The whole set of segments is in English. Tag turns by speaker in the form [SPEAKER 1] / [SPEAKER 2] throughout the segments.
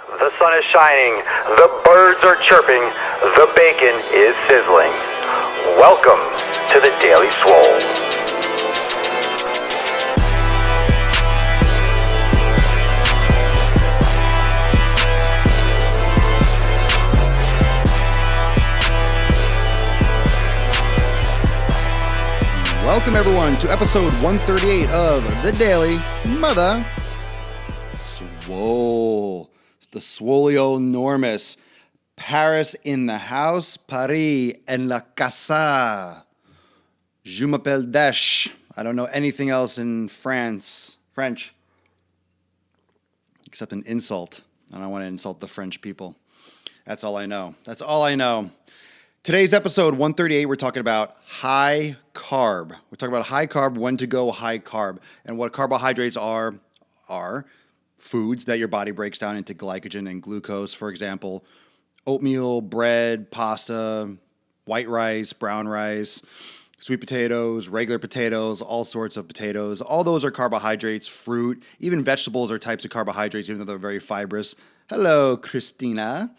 [SPEAKER 1] The sun is shining, the birds are chirping, the bacon is sizzling. Welcome to the Daily Swole.
[SPEAKER 2] Welcome, everyone, to episode 138 of The Daily Mother Swole. It's the Swolenormous. Paris in the house, Paris en la casa. Je m'appelle Desch. I don't know anything else in French, except an insult. I don't want to insult the French people. That's all I know. Today's episode 138, we're talking about high carb. We're talking about high carb, when to go high carb. And what carbohydrates are foods that your body breaks down into glycogen and glucose. For example, oatmeal, bread, pasta, white rice, brown rice, sweet potatoes, regular potatoes, all sorts of potatoes. All those are carbohydrates. Fruit, even vegetables are types of carbohydrates, even though they're very fibrous. Hello, Christina.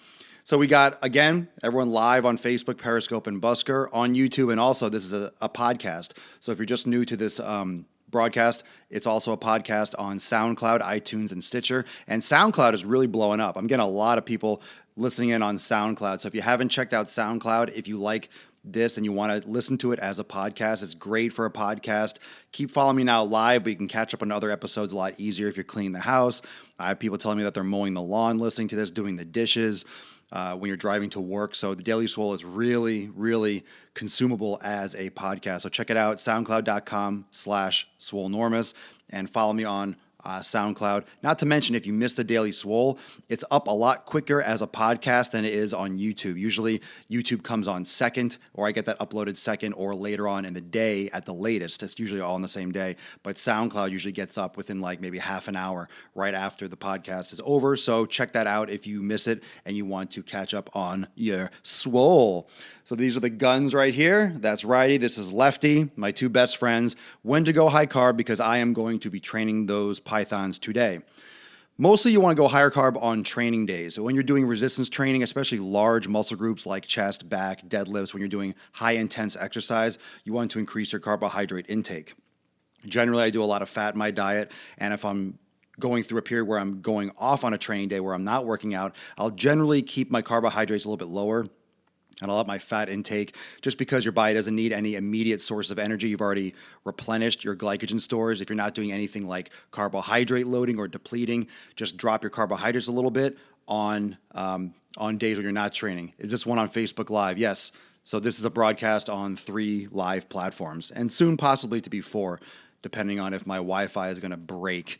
[SPEAKER 2] So we got, again, everyone live on Facebook, Periscope, and Busker, on YouTube, and also this is a podcast. So if you're just new to this broadcast, it's also a podcast on SoundCloud, iTunes, and Stitcher. And SoundCloud is really blowing up. I'm getting a lot of people listening in on SoundCloud. So if you haven't checked out SoundCloud, if you like this and you want to listen to it as a podcast, it's great for a podcast. Keep following me now live, but you can catch up on other episodes a lot easier if you're cleaning the house. I have people telling me that they're mowing the lawn listening to this, doing the dishes, when you're driving to work. So the Daily Swole is really, really consumable as a podcast. So check it out, soundcloud.com/Swolenormous, and follow me on SoundCloud. Not to mention, if you missed the Daily Swole, it's up a lot quicker as a podcast than it is on YouTube. Usually YouTube comes on second, or I get that uploaded second or later on in the day at the latest. It's usually all on the same day, but SoundCloud usually gets up within like maybe half an hour right after the podcast is over. So check that out if you miss it and you want to catch up on your swole. So these are the guns right here. That's righty. This is lefty, my two best friends. When to go high carb, because I am going to be training those pythons today. Mostly you want to go higher carb on training days. So when you're doing resistance training, especially large muscle groups like chest, back, deadlifts, when you're doing high intense exercise, you want to increase your carbohydrate intake. Generally, I do a lot of fat in my diet, and if I'm going through a period where I'm going off on a training day where I'm not working out, I'll generally keep my carbohydrates a little bit lower, and I'll up my fat intake just because your body doesn't need any immediate source of energy. You've already replenished your glycogen stores. If you're not doing anything like carbohydrate loading or depleting, just drop your carbohydrates a little bit on days when you're not training. Is this one on Facebook Live? Yes. So this is a broadcast on 3 live platforms, and soon possibly to be 4, depending on if my Wi-Fi is going to break.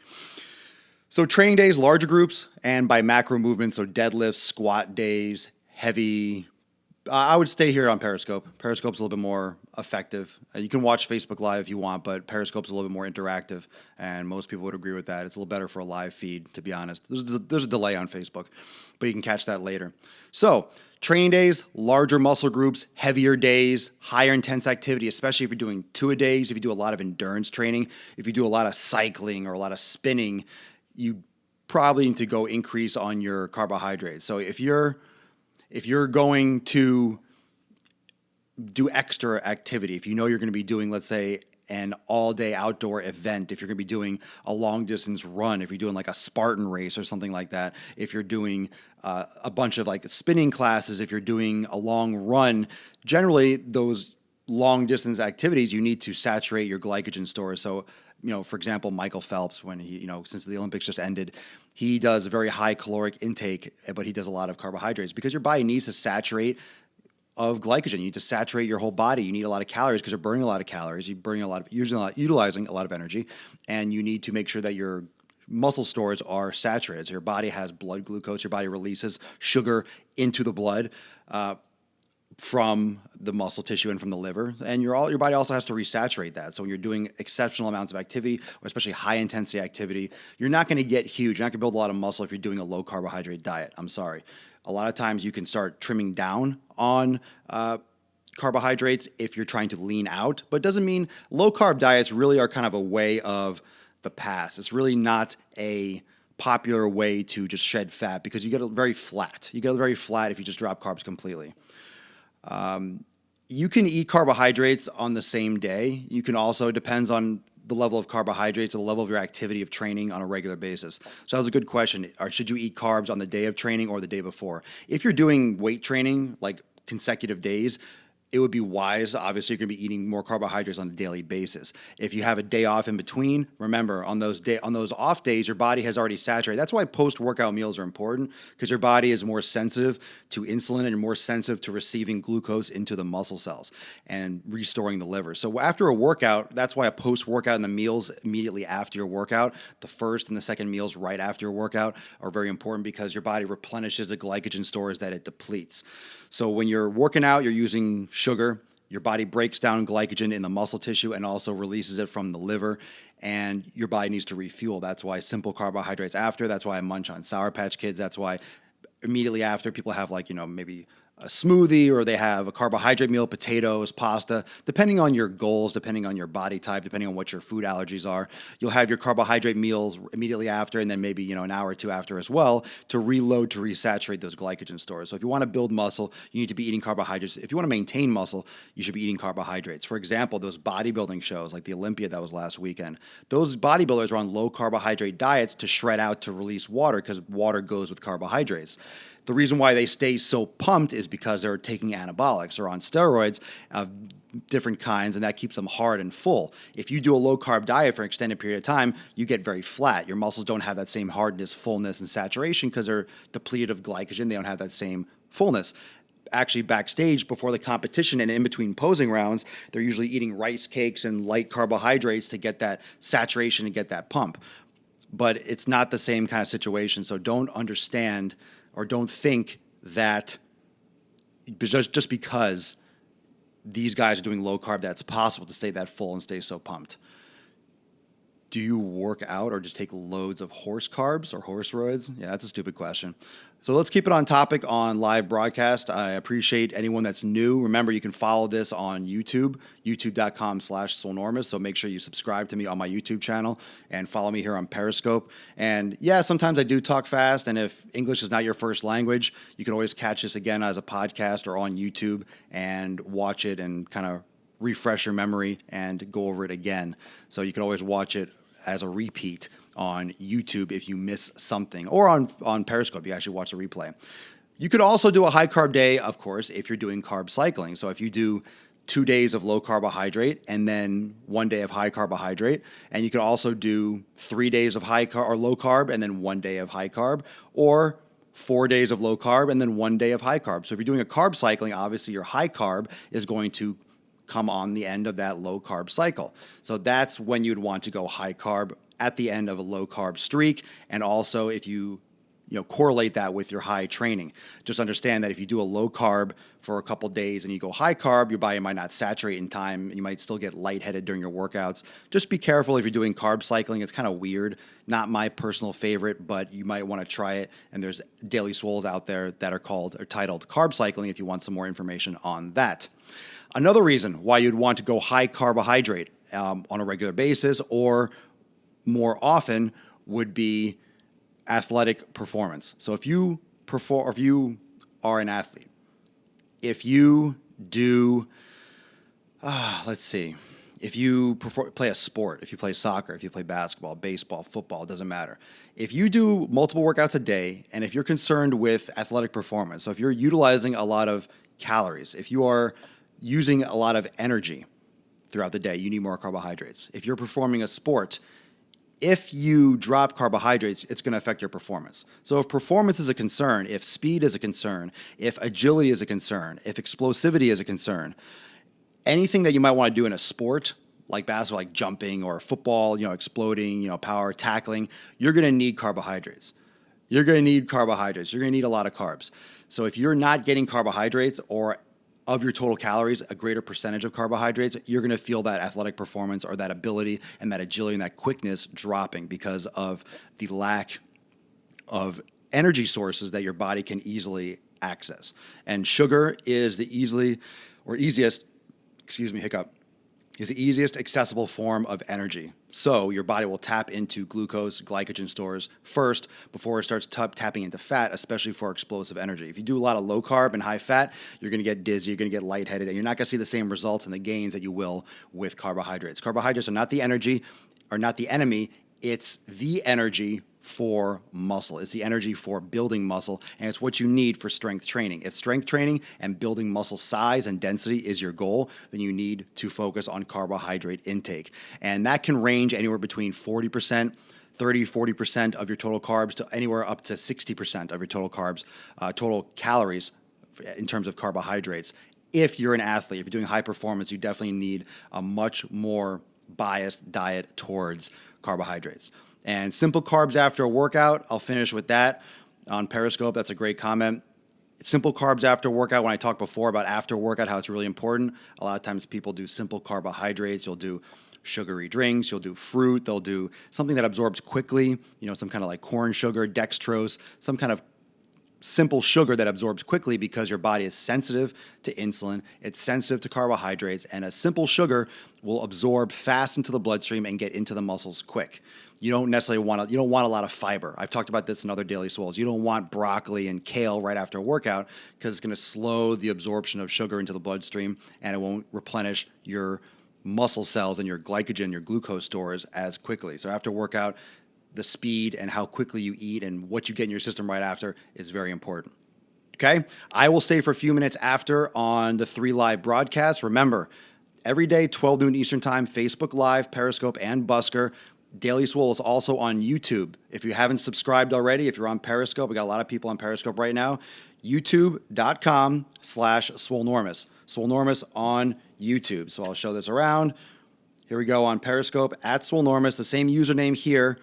[SPEAKER 2] So training days, larger groups, and by macro movements, so deadlifts, squat days, heavy. I would stay here on Periscope. Periscope's a little bit more effective. You can watch Facebook Live if you want, but Periscope's a little bit more interactive, and most people would agree with that. It's a little better for a live feed, to be honest. There's a delay on Facebook, but you can catch that later. So training days, larger muscle groups, heavier days, higher intense activity, especially if you're doing 2-a-days, if you do a lot of endurance training, if you do a lot of cycling or a lot of spinning, you probably need to go increase on your carbohydrates. So if you're going to do extra activity, if you know you're going to be doing, let's say, an all-day outdoor event, if you're going to be doing a long-distance run, if you're doing like a Spartan race or something like that, if you're doing a bunch of like spinning classes, if you're doing a long run, generally those long-distance activities, you need to saturate your glycogen stores. So, for example, Michael Phelps, when he, since the Olympics just ended, he does a very high caloric intake, but he does a lot of carbohydrates because your body needs to saturate of glycogen. You need to saturate your whole body. You need a lot of calories because you're burning a lot of calories. You're burning utilizing a lot of energy, and you need to make sure that your muscle stores are saturated. So your body has blood glucose. Your body releases sugar into the blood from the muscle tissue and from the liver, and your body also has to resaturate that. So when you're doing exceptional amounts of activity, or especially high intensity activity, you're not going to get huge. You're not going to build a lot of muscle if you're doing a low carbohydrate diet. I'm sorry. A lot of times you can start trimming down on carbohydrates if you're trying to lean out, but it doesn't mean low carb diets really are kind of a way of the past. It's really not a popular way to just shed fat because you get very flat. You get very flat if you just drop carbs completely. You can eat carbohydrates on the same day. You can also, it depends on the level of carbohydrates or the level of your activity of training on a regular basis. So that was a good question. Or should you eat carbs on the day of training or the day before? If you're doing weight training, like consecutive days, it would be wise. Obviously, you're going to be eating more carbohydrates on a daily basis. If you have a day off in between, remember on those off days, your body has already saturated. That's why post-workout meals are important because your body is more sensitive to insulin and more sensitive to receiving glucose into the muscle cells and restoring the liver. So after a workout, that's why a post-workout and the meals immediately after your workout, the first and the second meals right after your workout are very important because your body replenishes the glycogen stores that it depletes. So when you're working out, you're using sugar. Your body breaks down glycogen in the muscle tissue and also releases it from the liver, and your body needs to refuel. That's why simple carbohydrates after. That's why I munch on Sour Patch Kids. That's why immediately after people have maybe a smoothie or they have a carbohydrate meal, potatoes, pasta, depending on your goals, depending on your body type, depending on what your food allergies are. You'll have your carbohydrate meals immediately after and then maybe, an hour or two after as well to reload, to resaturate those glycogen stores. So if you want to build muscle, you need to be eating carbohydrates. If you want to maintain muscle, you should be eating carbohydrates. For example, those bodybuilding shows like the Olympia that was last weekend, those bodybuilders are on low carbohydrate diets to shred out, to release water because water goes with carbohydrates. The reason why they stay so pumped is because they're taking anabolics or on steroids of different kinds, and that keeps them hard and full. If you do a low-carb diet for an extended period of time, you get very flat. Your muscles don't have that same hardness, fullness, and saturation because they're depleted of glycogen. They don't have that same fullness. Actually, backstage before the competition and in between posing rounds, they're usually eating rice cakes and light carbohydrates to get that saturation and get that pump. But it's not the same kind of situation, so don't understand or don't think that just because these guys are doing low carb, that's possible to stay that full and stay so pumped. Do you work out or just take loads of horse carbs or horse roids? Yeah, that's a stupid question. So let's keep it on topic on live broadcast. I appreciate anyone that's new. Remember, you can follow this on YouTube, youtube.com/Swolenormous. So make sure you subscribe to me on my YouTube channel and follow me here on Periscope. And yeah, sometimes I do talk fast. And if English is not your first language, you can always catch this again as a podcast or on YouTube and watch it and kind of refresh your memory and go over it again. So you can always watch it as a repeat on YouTube if you miss something, or on Periscope, you actually watch the replay. You could also do a high carb day, of course, if you're doing carb cycling. So if you do 2 days of low carbohydrate and then 1 day of high carbohydrate, and you could also do 3 days of high carb or low carb and then 1 day of high carb, or 4 days of low carb and then 1 day of high carb. So if you're doing a carb cycling, obviously your high carb is going to come on the end of that low carb cycle. So that's when you'd want to go high carb at the end of a low carb streak. And also if you correlate that with your high training, just understand that if you do a low carb for a couple days and you go high carb, your body might not saturate in time and you might still get lightheaded during your workouts. Just be careful if you're doing carb cycling. It's kind of weird. Not my personal favorite, but you might want to try it. And there's daily swoles out there that are titled carb cycling if you want some more information on that. Another reason why you'd want to go high carbohydrate on a regular basis or more often would be athletic performance. So if you are an athlete, if you do, if you play a sport, if you play soccer, if you play basketball, baseball, football, it doesn't matter. If you do multiple workouts a day, and if you're concerned with athletic performance, so if you're utilizing a lot of calories, if you are using a lot of energy throughout the day, you need more carbohydrates. If you're performing a sport, if you drop carbohydrates, it's going to affect your performance. So if performance is a concern, if speed is a concern, if agility is a concern, if explosivity is a concern, anything that you might want to do in a sport, like basketball, like jumping or football, exploding, power, tackling, you're going to need carbohydrates. You're going to need carbohydrates. You're going to need a lot of carbs. So if you're not getting carbohydrates or of your total calories, a greater percentage of carbohydrates, you're going to feel that athletic performance or that ability and that agility and that quickness dropping because of the lack of energy sources that your body can easily access. And sugar is the easiest, is the easiest accessible form of energy. So your body will tap into glucose, glycogen stores first before it starts tapping into fat, especially for explosive energy. If you do a lot of low carb and high fat, you're going to get dizzy, you're going to get lightheaded, and you're not going to see the same results and the gains that you will with carbohydrates. Carbohydrates are not the energy, are not the enemy. It's the energy for muscle. It's the energy for building muscle, and it's what you need for strength training. If strength training and building muscle size and density is your goal, then you need to focus on carbohydrate intake. And that can range anywhere between 40%, 30-40% of your total carbs to anywhere up to 60% of your total carbs, total calories in terms of carbohydrates. If you're an athlete, if you're doing high performance, you definitely need a much more biased diet towards carbohydrates. And simple carbs after a workout, I'll finish with that on Periscope. That's a great comment. Simple carbs after workout, when I talked before about after workout, how it's really important. A lot of times people do simple carbohydrates. You'll do sugary drinks, you'll do fruit, they'll do something that absorbs quickly, some kind of like corn sugar, dextrose, some kind of simple sugar that absorbs quickly because your body is sensitive to insulin, it's sensitive to carbohydrates, and a simple sugar will absorb fast into the bloodstream and get into the muscles quick. You don't necessarily want a lot of fiber. I've talked about this in other daily swolls. You don't want broccoli and kale right after a workout because it's going to slow the absorption of sugar into the bloodstream and it won't replenish your muscle cells and your glycogen, your glucose stores as quickly. So after workout, the speed and how quickly you eat and what you get in your system right after is very important. Okay? I will stay for a few minutes after on the 3 live broadcasts. Remember, every day, 12 noon Eastern Time, Facebook Live, Periscope, and Busker. Daily Swole is also on YouTube. If you haven't subscribed already, if you're on Periscope, we got a lot of people on Periscope right now, youtube.com/Swolenormous. Swolenormous on YouTube. So I'll show this around. Here we go on Periscope, @Swolenormous, the same username here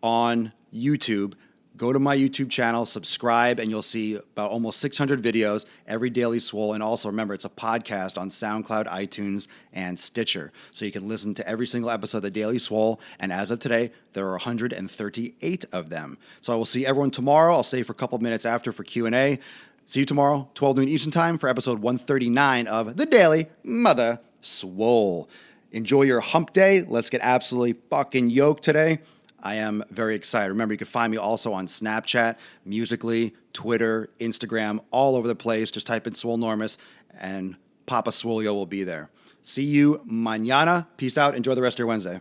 [SPEAKER 2] on YouTube. Go to my YouTube channel, subscribe, and you'll see about almost 600 videos every daily swole. And also remember, it's a podcast on SoundCloud, iTunes, and Stitcher. So you can listen to every single episode of the Daily Swole. And as of today, there are 138 of them. So I will see everyone tomorrow. I'll stay for a couple of minutes after for Q&A. See you tomorrow, 12 noon Eastern Time, for episode 139 of the Daily Mother Swole. Enjoy your hump day. Let's get absolutely fucking yoked today. I am very excited. Remember, you can find me also on Snapchat, Musical.ly, Twitter, Instagram, all over the place. Just type in Swolenormous and Papa Swolio will be there. See you mañana. Peace out. Enjoy the rest of your Wednesday.